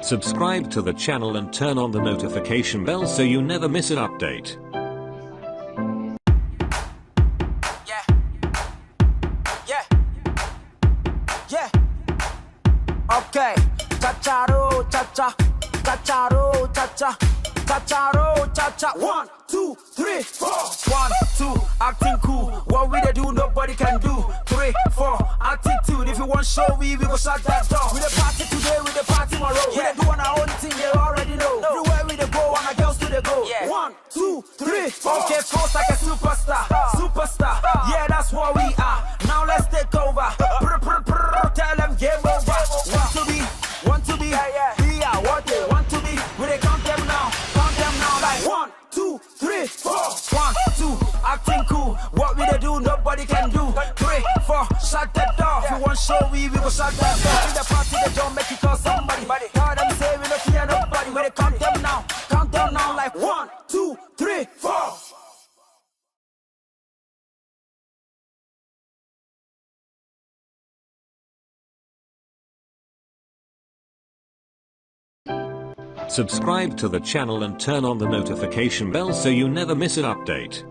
Subscribe to the channel and turn on the notification bell so you never miss an update. Yeah. Yeah. Yeah. Okay. Cha-cha-ro, cha-cha. Cha-cha-ro, cha-cha. Cha-cha-ro, cha-cha. 1, 2, 3, 4. 1, 2, acting cool. What we they do, nobody can do. 3, 4, attitude. If you want show we go shut that door. We the party today, we the party tomorrow. Yeah. We they do on our own thing, they already know. Everywhere we they go, and our girls do they go. Yeah. 1, 2, 3, 4. Okay, coast like a superstar. Superstar. Yeah, that's what we are. Now let's take over. Tell them game over. Want to be, be are what they want to be. We they count them now like 1, 2, 3, 4. 1, 2, acting cool. What we they do, nobody can do. 3, 4, shut that door. If you want show we go shut that door. In the party they don't make it call somebody. Tell them say we don't fear nobody. We they count them now like 1, 2, 3, 4. Subscribe to the channel and turn on the notification bell so you never miss an update.